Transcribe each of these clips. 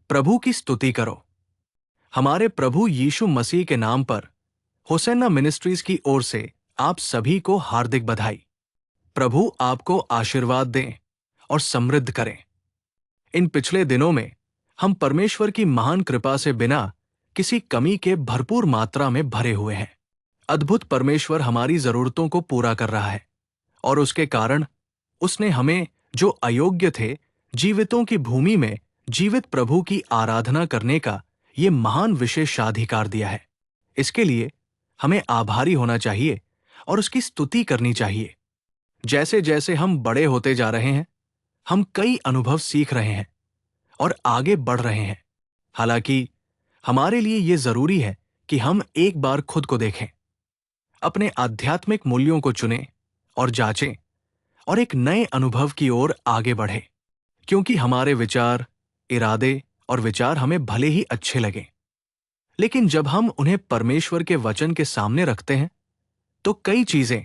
प्रभु की स्तुति करो। हमारे प्रभु यीशु मसीह के नाम पर होसेन्ना मिनिस्ट्रीज की ओर से आप सभी को हार्दिक बधाई। प्रभु आपको आशीर्वाद दें और समृद्ध करें। इन पिछले दिनों में हम परमेश्वर की महान कृपा से बिना किसी कमी के भरपूर मात्रा में भरे हुए हैं। अद्भुत परमेश्वर हमारी जरूरतों को पूरा कर रहा है और उसके कारण उसने हमें, जो अयोग्य थे, जीवितों की भूमि में जीवित प्रभु की आराधना करने का ये महान विशेषाधिकार दिया है। इसके लिए हमें आभारी होना चाहिए और उसकी स्तुति करनी चाहिए। जैसे जैसे हम बड़े होते जा रहे हैं, हम कई अनुभव सीख रहे हैं और आगे बढ़ रहे हैं। हालांकि हमारे लिए ये जरूरी है कि हम एक बार खुद को देखें, अपने आध्यात्मिक मूल्यों को चुनें और जांचें और एक नए अनुभव की ओर आगे बढ़ें, क्योंकि हमारे विचार, इरादे और विचार हमें भले ही अच्छे लगें, लेकिन जब हम उन्हें परमेश्वर के वचन के सामने रखते हैं तो कई चीजें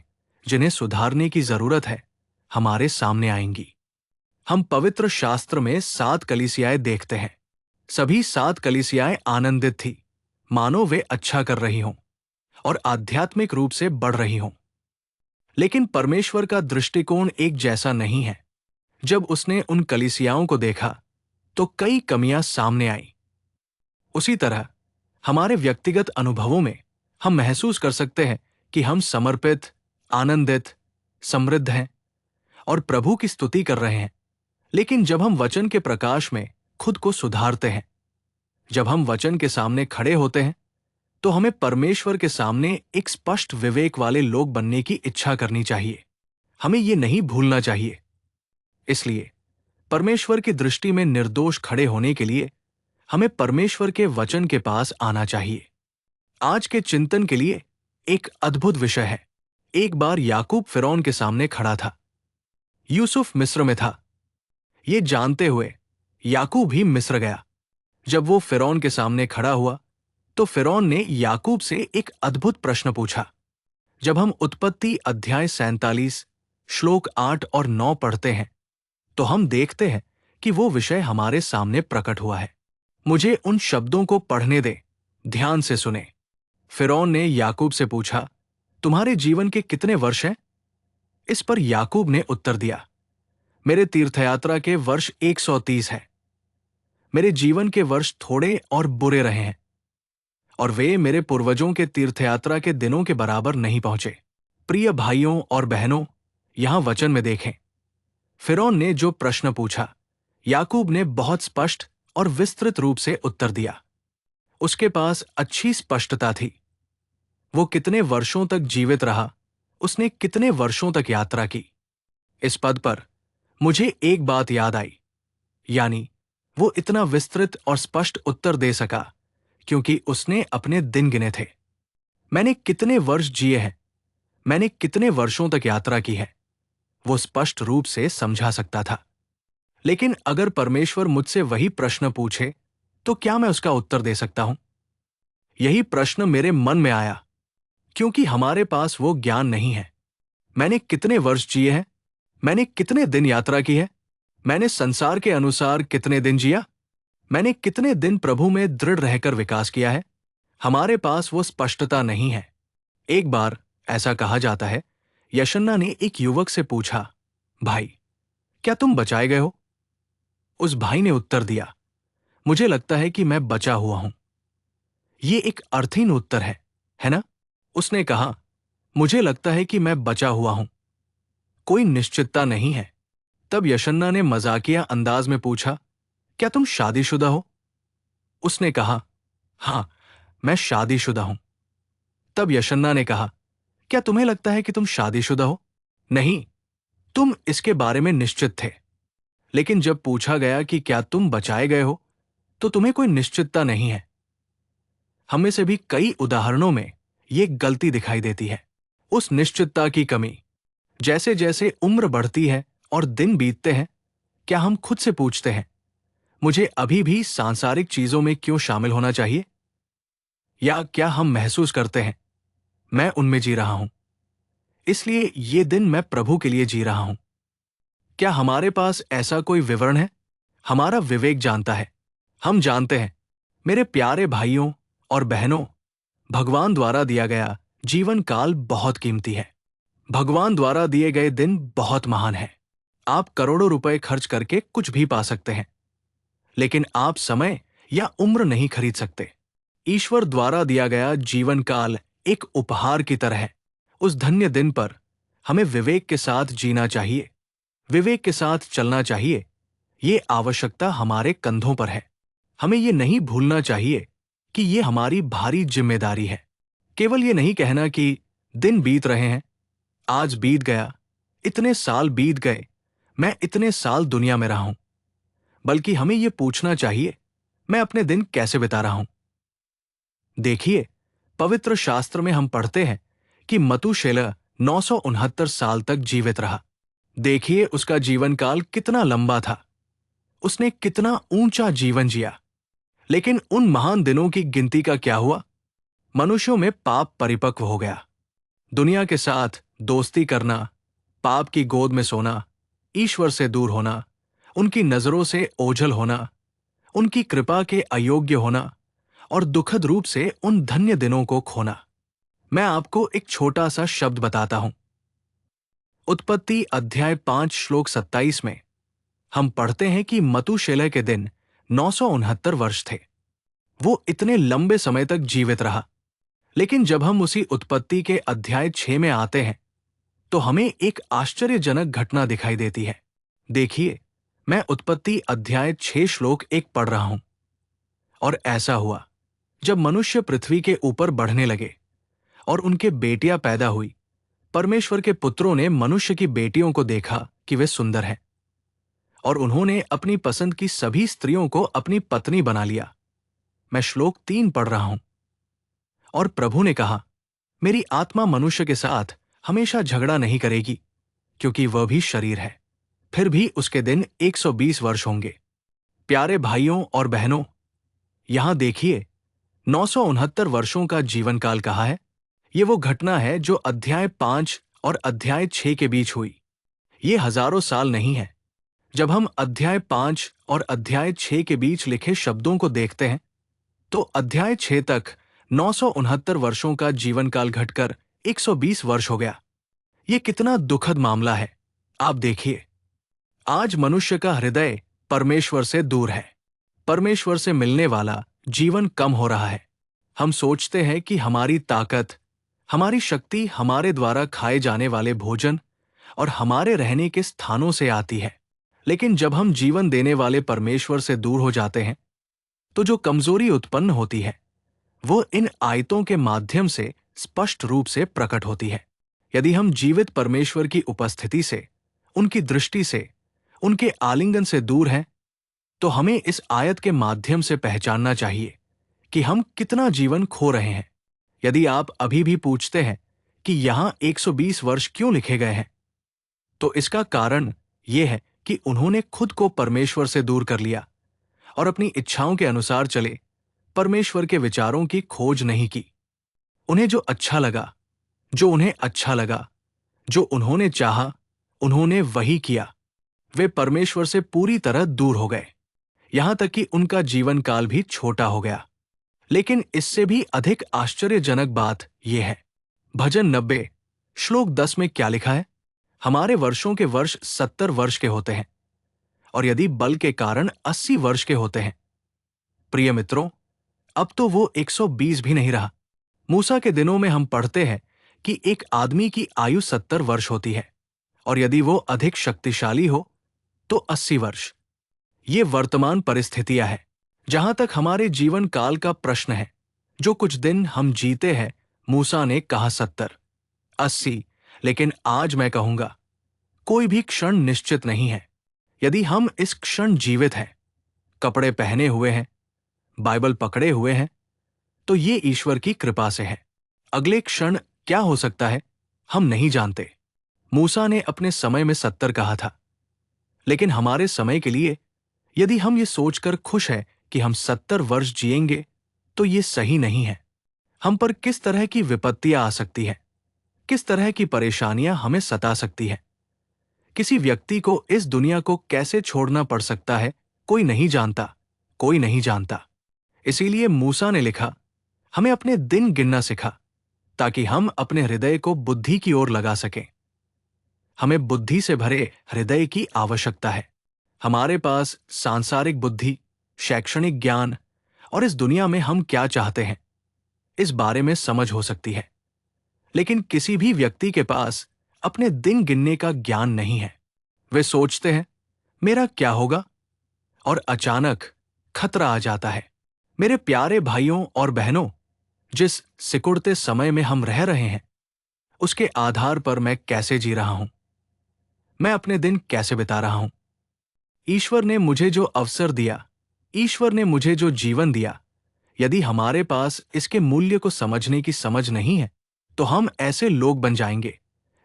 जिन्हें सुधारने की जरूरत है हमारे सामने आएंगी। हम पवित्र शास्त्र में 7 कलीसियाएं देखते हैं। सभी 7 कलीसियाएं आनंदित थी, मानो वे अच्छा कर रही हों और आध्यात्मिक रूप से बढ़ रही हों। लेकिन परमेश्वर का दृष्टिकोण एक जैसा नहीं है। जब उसने उन कलीसियाओं को देखा तो कई कमियां सामने आईं। उसी तरह हमारे व्यक्तिगत अनुभवों में हम महसूस कर सकते हैं कि हम समर्पित, आनंदित, समृद्ध हैं और प्रभु की स्तुति कर रहे हैं। लेकिन जब हम वचन के प्रकाश में खुद को सुधारते हैं, जब हम वचन के सामने खड़े होते हैं, तो हमें परमेश्वर के सामने एक स्पष्ट विवेक वाले लोग बनने की इच्छा करनी चाहिए। हमें ये नहीं भूलना चाहिए। इसलिए परमेश्वर की दृष्टि में निर्दोष खड़े होने के लिए हमें परमेश्वर के वचन के पास आना चाहिए। आज के चिंतन के लिए एक अद्भुत विषय है। एक बार याकूब फिरौन के सामने खड़ा था। यूसुफ मिस्र में था। ये जानते हुए याकूब भी मिस्र गया। जब वो फिरौन के सामने खड़ा हुआ तो फिरौन ने याकूब से एक अद्भुत प्रश्न पूछा। जब हम उत्पत्ति अध्याय 47 श्लोक 8 और 9 पढ़ते हैं तो हम देखते हैं कि वो विषय हमारे सामने प्रकट हुआ है। मुझे उन शब्दों को पढ़ने दे, ध्यान से सुने। फिरौन ने याकूब से पूछा, तुम्हारे जीवन के कितने वर्ष हैं? इस पर याकूब ने उत्तर दिया, मेरे तीर्थयात्रा के वर्ष 130 हैं। मेरे जीवन के वर्ष थोड़े और बुरे रहे हैं और वे मेरे पूर्वजों के तीर्थयात्रा के दिनों के बराबर नहीं पहुंचे। प्रिय भाइयों और बहनों, यहां वचन में देखें, फिरौन ने जो प्रश्न पूछा, याकूब ने बहुत स्पष्ट और विस्तृत रूप से उत्तर दिया। उसके पास अच्छी स्पष्टता थी। वो कितने वर्षों तक जीवित रहा, उसने कितने वर्षों तक यात्रा की। इस पद पर मुझे एक बात याद आई, यानी वो इतना विस्तृत और स्पष्ट उत्तर दे सका क्योंकि उसने अपने दिन गिने थे। मैंने कितने वर्ष जिए हैं, मैंने कितने वर्षों तक यात्रा की है, वो स्पष्ट रूप से समझा सकता था। लेकिन अगर परमेश्वर मुझसे वही प्रश्न पूछे तो क्या मैं उसका उत्तर दे सकता हूं? यही प्रश्न मेरे मन में आया, क्योंकि हमारे पास वो ज्ञान नहीं है। मैंने कितने वर्ष जिए हैं, मैंने कितने दिन यात्रा की है, मैंने संसार के अनुसार कितने दिन जिया, मैंने कितने दिन प्रभु में दृढ़ रहकर विकास किया है। हमारे पास वो स्पष्टता नहीं है। एक बार ऐसा कहा जाता है, यशन्ना ने एक युवक से पूछा, भाई क्या तुम बचाए गए हो? उस भाई ने उत्तर दिया, मुझे लगता है कि मैं बचा हुआ हूं। ये एक अर्थहीन उत्तर है ना? उसने कहा, मुझे लगता है कि मैं बचा हुआ हूं, कोई निश्चितता नहीं है। तब यशन्ना ने मजाकिया अंदाज में पूछा, क्या तुम शादीशुदा हो? उसने कहा, हां, मैं शादीशुदा हूं। तब यशन्ना ने कहा, क्या तुम्हें लगता है कि तुम शादीशुदा हो? नहीं, तुम इसके बारे में निश्चित थे। लेकिन जब पूछा गया कि क्या तुम बचाए गए हो, तो तुम्हें कोई निश्चितता नहीं है। हमें से भी कई उदाहरणों में ये गलती दिखाई देती है, उस निश्चितता की कमी। जैसे जैसे उम्र बढ़ती है और दिन बीतते हैं, क्या हम खुद से पूछते हैं, मुझे अभी भी सांसारिक चीजों में क्यों शामिल होना चाहिए? या क्या हम महसूस करते हैं, मैं उनमें जी रहा हूं, इसलिए ये दिन मैं प्रभु के लिए जी रहा हूं? क्या हमारे पास ऐसा कोई विवरण है? हमारा विवेक जानता है, हम जानते हैं, मेरे प्यारे भाइयों और बहनों, भगवान द्वारा दिया गया जीवन काल बहुत कीमती है। भगवान द्वारा दिए गए दिन बहुत महान हैं। आप करोड़ों रुपए खर्च करके कुछ भी पा सकते हैं, लेकिन आप समय या उम्र नहीं खरीद सकते। ईश्वर द्वारा दिया गया जीवन काल एक उपहार की तरह है। उस धन्य दिन पर हमें विवेक के साथ जीना चाहिए, विवेक के साथ चलना चाहिए। ये आवश्यकता हमारे कंधों पर है। हमें ये नहीं भूलना चाहिए कि ये हमारी भारी जिम्मेदारी है। केवल ये नहीं कहना कि दिन बीत रहे हैं, आज बीत गया, इतने साल बीत गए, मैं इतने साल दुनिया में रहा हूं, बल्कि हमें ये पूछना चाहिए, मैं अपने दिन कैसे बिता रहा हूं। देखिए, पवित्र शास्त्र में हम पढ़ते हैं कि मतूशेलह 969 साल तक जीवित रहा। देखिए, उसका जीवन काल कितना लंबा था। उसने कितना ऊंचा जीवन जिया। लेकिन उन महान दिनों की गिनती का क्या हुआ? मनुष्यों में पाप परिपक्व हो गया। दुनिया के साथ दोस्ती करना, पाप की गोद में सोना, ईश्वर से दूर होना, उनकी नजरों से ओझल होना, उनकी कृपा के अयोग्य होना और दुखद रूप से उन धन्य दिनों को खोना। मैं आपको एक छोटा सा शब्द बताता हूं। उत्पत्ति अध्याय 5 श्लोक 27 में हम पढ़ते हैं कि मतूशेलह के दिन 969 वर्ष थे। वो इतने लंबे समय तक जीवित रहा। लेकिन जब हम उसी उत्पत्ति के अध्याय 6 में आते हैं तो हमें एक आश्चर्यजनक घटना दिखाई देती है। देखिए, मैं उत्पत्ति अध्याय 6 श्लोक 1 पढ़ रहा हूं। और ऐसा हुआ, जब मनुष्य पृथ्वी के ऊपर बढ़ने लगे और उनके बेटियां पैदा हुई, परमेश्वर के पुत्रों ने मनुष्य की बेटियों को देखा कि वे सुंदर हैं, और उन्होंने अपनी पसंद की सभी स्त्रियों को अपनी पत्नी बना लिया। मैं श्लोक 3 पढ़ रहा हूं। और प्रभु ने कहा, मेरी आत्मा मनुष्य के साथ हमेशा झगड़ा नहीं करेगी, क्योंकि वह भी शरीर है, फिर भी उसके दिन 120 वर्ष होंगे। प्यारे भाइयों और बहनों, यहां देखिए, 969 वर्षों का जीवन काल कहा है। ये वो घटना है जो अध्याय 5 और अध्याय 6 के बीच हुई। ये हजारों साल नहीं है। जब हम अध्याय 5 और अध्याय 6 के बीच लिखे शब्दों को देखते हैं तो अध्याय 6 तक 969 वर्षों का जीवन काल घटकर 120 वर्ष हो गया। ये कितना दुखद मामला है। आप देखिए, आज मनुष्य का हृदय परमेश्वर से दूर है। परमेश्वर से मिलने वाला जीवन कम हो रहा है। हम सोचते हैं कि हमारी ताकत, हमारी शक्ति हमारे द्वारा खाए जाने वाले भोजन और हमारे रहने के स्थानों से आती है। लेकिन जब हम जीवन देने वाले परमेश्वर से दूर हो जाते हैं तो जो कमजोरी उत्पन्न होती है वो इन आयतों के माध्यम से स्पष्ट रूप से प्रकट होती है। यदि हम जीवित परमेश्वर की उपस्थिति से, उनकी दृष्टि से, उनके आलिंगन से दूर हैं, तो हमें इस आयत के माध्यम से पहचानना चाहिए कि हम कितना जीवन खो रहे हैं। यदि आप अभी भी पूछते हैं कि यहां 120 वर्ष क्यों लिखे गए हैं, तो इसका कारण यह है कि उन्होंने खुद को परमेश्वर से दूर कर लिया और अपनी इच्छाओं के अनुसार चले, परमेश्वर के विचारों की खोज नहीं की। उन्हें जो अच्छा लगा, जो उन्हें अच्छा लगा, जो उन्होंने चाहा, उन्होंने वही किया। वे परमेश्वर से पूरी तरह दूर हो गए, यहां तक कि उनका जीवन काल भी छोटा हो गया। लेकिन इससे भी अधिक आश्चर्यजनक बात यह है, भजन 90 श्लोक 10 में क्या लिखा है? हमारे वर्षों के वर्ष 70 वर्ष के होते हैं, और यदि बल के कारण 80 वर्ष के होते हैं। प्रिय मित्रों, अब तो वो 120 भी नहीं रहा। मूसा के दिनों में हम पढ़ते हैं कि एक आदमी की आयु 70 वर्ष होती है, और यदि वो अधिक शक्तिशाली हो तो 80 वर्ष। ये वर्तमान परिस्थितियां हैं। जहां तक हमारे जीवन काल का प्रश्न है, जो कुछ दिन हम जीते हैं, मूसा ने कहा 70, 80, लेकिन आज मैं कहूंगा, कोई भी क्षण निश्चित नहीं है। यदि हम इस क्षण जीवित हैं, कपड़े पहने हुए हैं, बाइबल पकड़े हुए हैं, तो ये ईश्वर की कृपा से है। अगले क्षण क्या हो सकता है, हम नहीं जानते। मूसा ने अपने समय में 70 कहा था, लेकिन हमारे समय के लिए यदि हम ये सोचकर खुश हैं कि हम 70 वर्ष जिएंगे, तो ये सही नहीं है। हम पर किस तरह की विपत्तियां आ सकती हैं, किस तरह की परेशानियां हमें सता सकती हैं। किसी व्यक्ति को इस दुनिया को कैसे छोड़ना पड़ सकता है, कोई नहीं जानता, कोई नहीं जानता। इसीलिए मूसा ने लिखा, हमें अपने दिन गिनना सिखा ताकि हम अपने हृदय को बुद्धि की ओर लगा सकें। हमें बुद्धि से भरे हृदय की आवश्यकता है। हमारे पास सांसारिक बुद्धि, शैक्षणिक ज्ञान और इस दुनिया में हम क्या चाहते हैं इस बारे में समझ हो सकती है, लेकिन किसी भी व्यक्ति के पास अपने दिन गिनने का ज्ञान नहीं है। वे सोचते हैं मेरा क्या होगा, और अचानक खतरा आ जाता है। मेरे प्यारे भाइयों और बहनों, जिस सिकुड़ते समय में हम रह रहे हैं उसके आधार पर मैं कैसे जी रहा हूं, मैं अपने दिन कैसे बिता रहा हूं। ईश्वर ने मुझे जो अवसर दिया, ईश्वर ने मुझे जो जीवन दिया, यदि हमारे पास इसके मूल्य को समझने की समझ नहीं है तो हम ऐसे लोग बन जाएंगे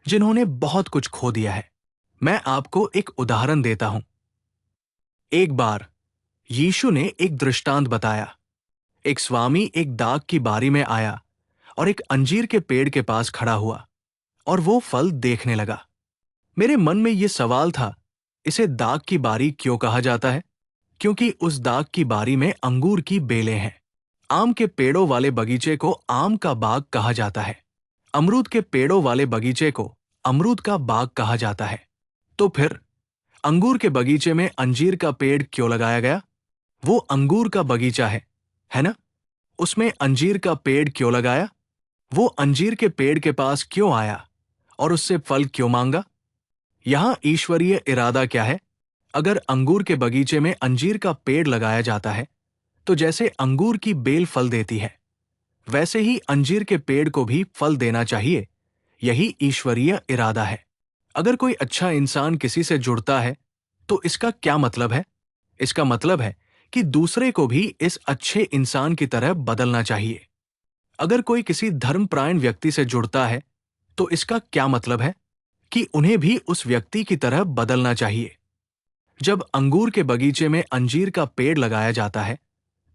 जिन्होंने बहुत कुछ खो दिया है। मैं आपको एक उदाहरण देता हूं। एक बार यीशु ने एक दृष्टांत बताया। एक स्वामी एक दाख की बारी में आया और एक अंजीर के पेड़ के पास खड़ा हुआ और वो फल देखने लगा। मेरे मन में ये सवाल था, इसे दाख की बारी क्यों कहा जाता है? क्योंकि उस दाख की बारी में अंगूर की बेलें हैं। आम के पेड़ों वाले बगीचे को आम का बाग कहा जाता है। अमरूद के पेड़ों वाले बगीचे को अमरूद का बाग कहा जाता है। तो फिर अंगूर के बगीचे में अंजीर का पेड़ क्यों लगाया गया? वो अंगूर का बगीचा है ना? उसमें अंजीर का पेड़ क्यों लगाया? वो अंजीर के पेड़ के पास क्यों आया और उससे फल क्यों मांगा? यहां ईश्वरीय इरादा क्या है? अगर अंगूर के बगीचे में अंजीर का पेड़ लगाया जाता है तो जैसे अंगूर की बेल फल देती है, वैसे ही अंजीर के पेड़ को भी फल देना चाहिए। यही ईश्वरीय इरादा है। अगर कोई अच्छा इंसान किसी से जुड़ता है तो इसका क्या मतलब है? इसका मतलब है कि दूसरे को भी इस अच्छे इंसान की तरह बदलना चाहिए। अगर कोई किसी धर्मपरायण व्यक्ति से जुड़ता है तो इसका क्या मतलब है? कि उन्हें भी उस व्यक्ति की तरह बदलना चाहिए। जब अंगूर के बगीचे में अंजीर का पेड़ लगाया जाता है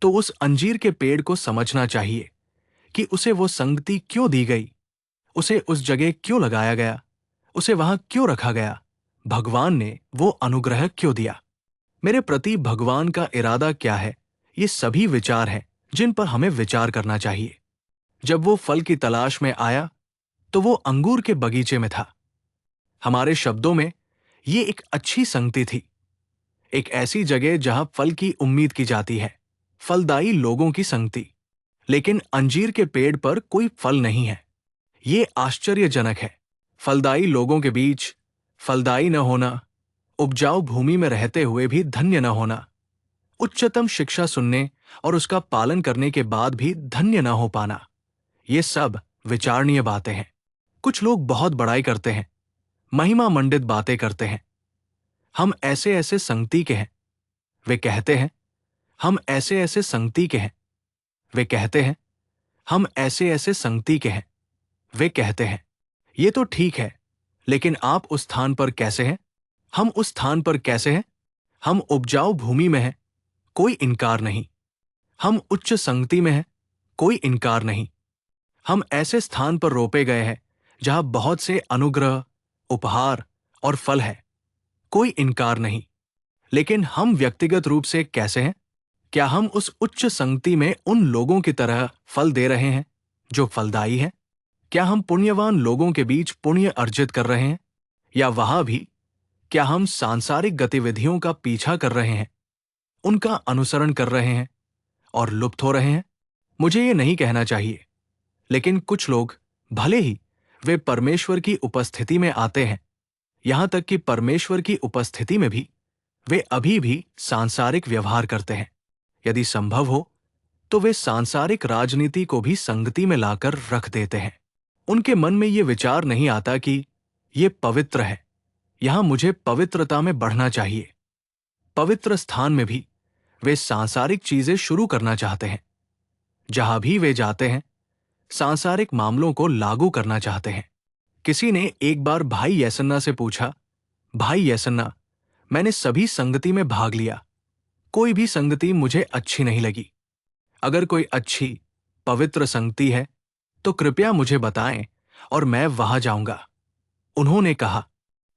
तो उस अंजीर के पेड़ को समझना चाहिए कि उसे वो संगति क्यों दी गई, उसे उस जगह क्यों लगाया गया, उसे वहां क्यों रखा गया, भगवान ने वो अनुग्रह क्यों दिया। मेरे प्रति भगवान का इरादा क्या है, ये सभी विचार हैं जिन पर हमें विचार करना चाहिए। जब वो फल की तलाश में आया तो वो अंगूर के बगीचे में था। हमारे शब्दों में ये एक अच्छी संगति थी, एक ऐसी जगह जहां फल की उम्मीद की जाती है, फलदायी लोगों की संगति। लेकिन अंजीर के पेड़ पर कोई फल नहीं है। ये आश्चर्यजनक है। फलदायी लोगों के बीच फलदायी न होना, उपजाऊ भूमि में रहते हुए भी धन्य न होना, उच्चतम शिक्षा सुनने और उसका पालन करने के बाद भी धन्य न हो पाना, ये सब विचारणीय बातें हैं। कुछ लोग बहुत बड़ाई करते हैं, महिमा मंडित बातें करते हैं। हम ऐसे ऐसे संगति के हैं, वे कहते हैं। हम ऐसे ऐसे संगति के हैं, वे कहते हैं। हम ऐसे ऐसे संगति के हैं, वे कहते हैं। ये तो ठीक है, लेकिन आप उस स्थान पर कैसे हैं? हम उस स्थान पर कैसे हैं? हम उपजाऊ भूमि में हैं, कोई इनकार नहीं। हम उच्च संगति में हैं, कोई इनकार नहीं। हम ऐसे स्थान पर रोपे गए हैं जहां बहुत से अनुग्रह, उपहार और फल है, कोई इनकार नहीं। लेकिन हम व्यक्तिगत रूप से कैसे हैं? क्या हम उस उच्च संगति में उन लोगों की तरह फल दे रहे हैं जो फलदायी हैं? क्या हम पुण्यवान लोगों के बीच पुण्य अर्जित कर रहे हैं? या वहां भी क्या हम सांसारिक गतिविधियों का पीछा कर रहे हैं, उनका अनुसरण कर रहे हैं और लुप्त हो रहे हैं? मुझे ये नहीं कहना चाहिए, लेकिन कुछ लोग, भले ही वे परमेश्वर की उपस्थिति में आते हैं, यहां तक कि परमेश्वर की उपस्थिति में भी वे अभी भी सांसारिक व्यवहार करते हैं। यदि संभव हो तो वे सांसारिक राजनीति को भी संगति में लाकर रख देते हैं। उनके मन में ये विचार नहीं आता कि ये पवित्र है, यहां मुझे पवित्रता में बढ़ना चाहिए। पवित्र स्थान में भी वे सांसारिक चीजें शुरू करना चाहते हैं। जहां भी वे जाते हैं, सांसारिक मामलों को लागू करना चाहते हैं। किसी ने एक बार भाई येसन्ना से पूछा, भाई येसन्ना, मैंने सभी संगति में भाग लिया, कोई भी संगति मुझे अच्छी नहीं लगी। अगर कोई अच्छी, पवित्र संगति है तो कृपया मुझे बताएं और मैं वहां जाऊंगा। उन्होंने कहा।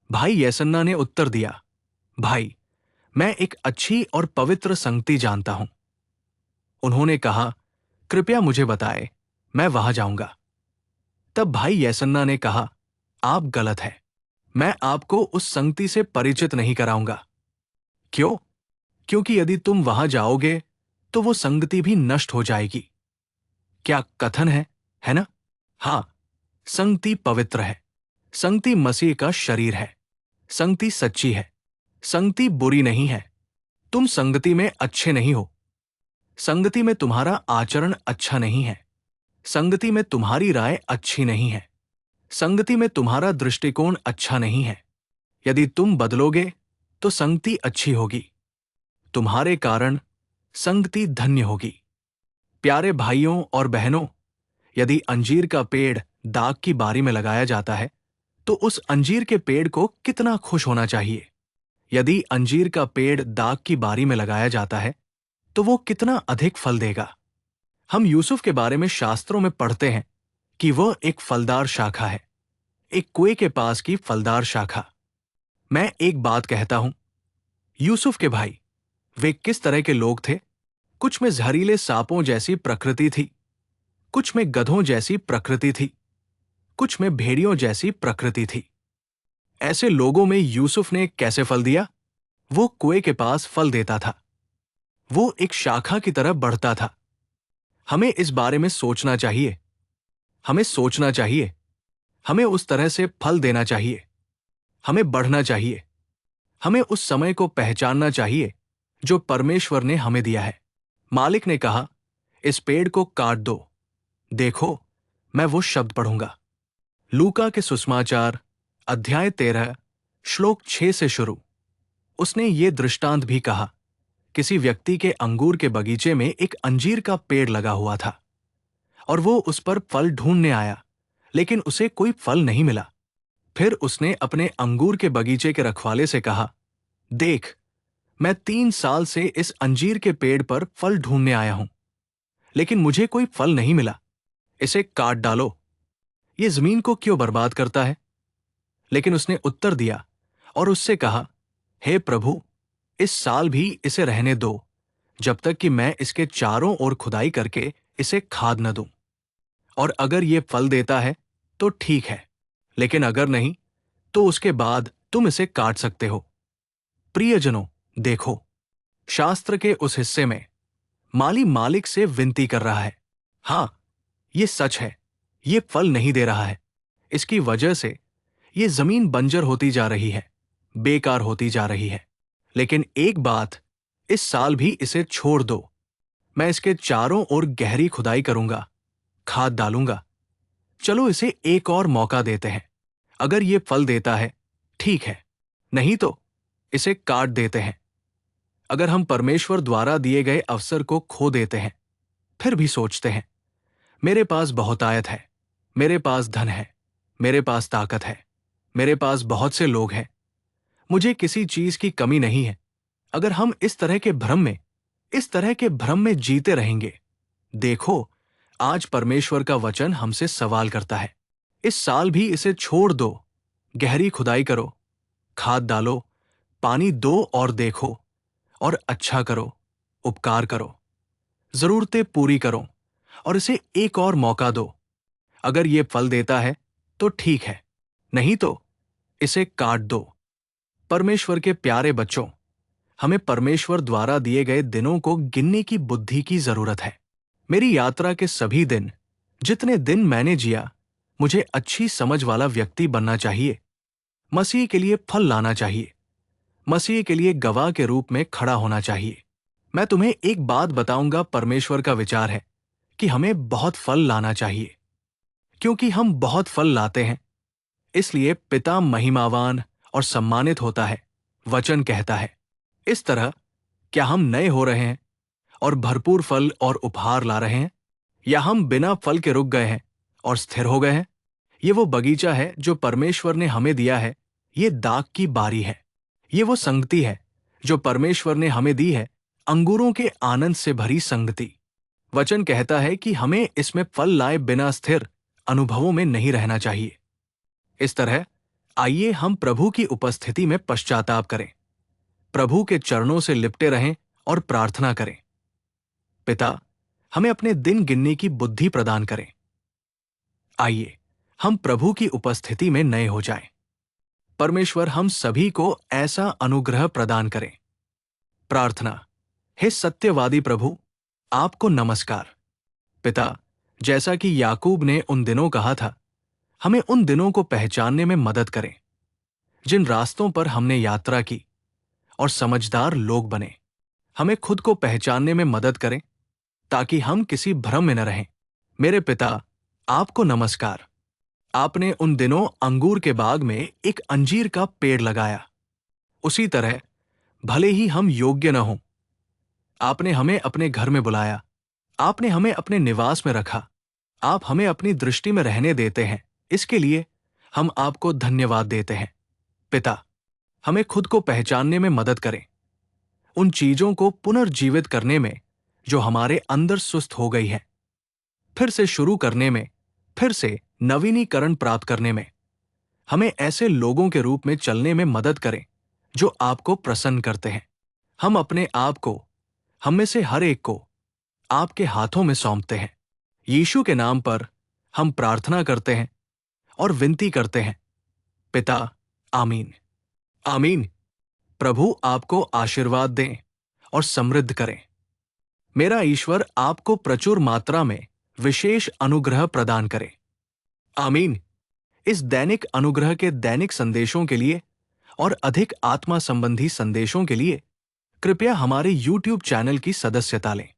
भाई येसन्ना ने उत्तर दिया, भाई, मैं एक अच्छी और पवित्र संगति जानता हूं। उन्होंने कहा, कृपया मुझे बताएं, मैं वहां जाऊंगा। तब भाई येसन्ना ने कहा, आप गलत हैं। मैं आपको उस संगति से परिचित नहीं कराऊंगा। क्यों? क्योंकि यदि तुम वहां जाओगे तो वो संगति भी नष्ट हो जाएगी। क्या कथन है ना? हाँ, संगति पवित्र है। संगति मसीह का शरीर है। संगति सच्ची है। संगति बुरी नहीं है। तुम संगति में अच्छे नहीं हो। संगति में तुम्हारा आचरण अच्छा नहीं है। संगति में तुम्हारी राय अच्छी नहीं है। संगति में तुम्हारा दृष्टिकोण अच्छा नहीं है। यदि तुम बदलोगे तो संगति अच्छी होगी। तुम्हारे कारण संगति धन्य होगी। प्यारे भाइयों और बहनों, यदि अंजीर का पेड़ दाग की बारी में लगाया जाता है तो उस अंजीर के पेड़ को कितना खुश होना चाहिए। यदि अंजीर का पेड़ दाग की बारी में लगाया जाता है तो वो कितना अधिक फल देगा। हम यूसुफ के बारे में शास्त्रों में पढ़ते हैं कि वह एक फलदार शाखा है, एक कुएं के पास की फलदार शाखा। मैं एक बात कहता हूं, यूसुफ के भाई वे किस तरह के लोग थे? कुछ में जहरीले सांपों जैसी प्रकृति थी, कुछ में गधों जैसी प्रकृति थी, कुछ में भेड़ियों जैसी प्रकृति थी। ऐसे लोगों में यूसुफ ने कैसे फल दिया? वो कुएं के पास फल देता था। वो एक शाखा की तरह बढ़ता था। हमें इस बारे में सोचना चाहिए। हमें सोचना चाहिए। हमें उस तरह से फल देना चाहिए। हमें बढ़ना चाहिए। हमें उस समय को पहचानना चाहिए जो परमेश्वर ने हमें दिया है। मालिक ने कहा, इस पेड़ को काट दो। देखो, मैं वो शब्द पढ़ूंगा। लूका के सुसमाचार अध्याय 13 श्लोक 6 से शुरू। उसने ये दृष्टांत भी कहा, किसी व्यक्ति के अंगूर के बगीचे में एक अंजीर का पेड़ लगा हुआ था और वो उस पर फल ढूंढने आया, लेकिन उसे कोई फल नहीं मिला। फिर उसने अपने अंगूर के बगीचे के रखवाले से कहा, देख, मैं 3 साल से इस अंजीर के पेड़ पर फल ढूंढने आया हूं, लेकिन मुझे कोई फल नहीं मिला। इसे काट डालो। ये जमीन को क्यों बर्बाद करता है? लेकिन उसने उत्तर दिया और उससे कहा, हे प्रभु, इस साल भी इसे रहने दो, जब तक कि मैं इसके चारों ओर खुदाई करके इसे खाद न दूं। और अगर ये फल देता है तो ठीक है, लेकिन अगर नहीं तो उसके बाद तुम इसे काट सकते हो। प्रियजनों, देखो, शास्त्र के उस हिस्से में माली मालिक से विनती कर रहा है। हां, ये सच है, ये फल नहीं दे रहा है। इसकी वजह से ये जमीन बंजर होती जा रही है, बेकार होती जा रही है। लेकिन एक बात, इस साल भी इसे छोड़ दो। मैं इसके चारों ओर गहरी खुदाई करूंगा, खाद डालूंगा। चलो इसे एक और मौका देते हैं। अगर ये फल देता है, ठीक है, नहीं तो इसे काट देते हैं। अगर हम परमेश्वर द्वारा दिए गए अवसर को खो देते हैं, फिर भी सोचते हैं, मेरे पास बहुतायत है, मेरे पास धन है, मेरे पास ताकत है, मेरे पास बहुत से लोग हैं, मुझे किसी चीज की कमी नहीं है। अगर हम इस तरह के भ्रम में जीते रहेंगे, देखो, आज परमेश्वर का वचन हमसे सवाल करता है, इस साल भी इसे छोड़ दो। गहरी खुदाई करो, खाद डालो, पानी दो और देखो, और अच्छा करो, उपकार करो, जरूरतें पूरी करो और इसे एक और मौका दो। अगर ये फल देता है तो ठीक है, नहीं तो इसे काट दो। परमेश्वर के प्यारे बच्चों, हमें परमेश्वर द्वारा दिए गए दिनों को गिनने की बुद्धि की जरूरत है। मेरी यात्रा के सभी दिन, जितने दिन मैंने जिया, मुझे अच्छी समझ वाला व्यक्ति बनना चाहिए। मसीह के लिए फल लाना चाहिए। मसीह के लिए गवाह के रूप में खड़ा होना चाहिए। मैं तुम्हें एक बात बताऊंगा, परमेश्वर का विचार है कि हमें बहुत फल लाना चाहिए। क्योंकि हम बहुत फल लाते हैं, इसलिए पिता महिमावान और सम्मानित होता है, वचन कहता है। इस तरह क्या हम नए हो रहे हैं और भरपूर फल और उपहार ला रहे हैं, या हम बिना फल के रुक गए हैं और स्थिर हो गए हैं? ये वो बगीचा है जो परमेश्वर ने हमें दिया है। ये दाग की बारी है। ये वो संगति है जो परमेश्वर ने हमें दी है, अंगूरों के आनंद से भरी संगति। वचन कहता है कि हमें इसमें फल लाए बिना स्थिर अनुभवों में नहीं रहना चाहिए। इस तरह आइए हम प्रभु की उपस्थिति में पश्चाताप करें। प्रभु के चरणों से लिपटे रहें और प्रार्थना करें। पिता, हमें अपने दिन गिनने की बुद्धि प्रदान करें। आइए हम प्रभु की उपस्थिति में नए हो जाएं। परमेश्वर हम सभी को ऐसा अनुग्रह प्रदान करें। प्रार्थना। हे सत्यवादी प्रभु, आपको नमस्कार। पिता, जैसा कि याकूब ने उन दिनों कहा था, हमें उन दिनों को पहचानने में मदद करें जिन रास्तों पर हमने यात्रा की, और समझदार लोग बने। हमें खुद को पहचानने में मदद करें ताकि हम किसी भ्रम में न रहें। मेरे पिता, आपको नमस्कार। आपने उन दिनों अंगूर के बाग में एक अंजीर का पेड़ लगाया। उसी तरह भले ही हम योग्य न हों, आपने हमें अपने घर में बुलाया। आपने हमें अपने निवास में रखा। आप हमें अपनी दृष्टि में रहने देते हैं। इसके लिए हम आपको धन्यवाद देते हैं। पिता, हमें खुद को पहचानने में मदद करें, उन चीजों को पुनर्जीवित करने में जो हमारे अंदर सुस्त हो गई है, फिर से शुरू करने में, फिर से नवीनीकरण प्राप्त करने में। हमें ऐसे लोगों के रूप में चलने में मदद करें जो आपको प्रसन्न करते हैं। हम अपने आप को, हम में से हर एक को आपके हाथों में सौंपते हैं। यीशु के नाम पर हम प्रार्थना करते हैं और विनती करते हैं। पिता, आमीन। आमीन। प्रभु आपको आशीर्वाद दें और समृद्ध करें। मेरा ईश्वर आपको प्रचुर मात्रा में विशेष अनुग्रह प्रदान करे। आमीन। इस दैनिक अनुग्रह के दैनिक संदेशों के लिए और अधिक आत्मा संबंधी संदेशों के लिए कृपया हमारे YouTube चैनल की सदस्यता लें।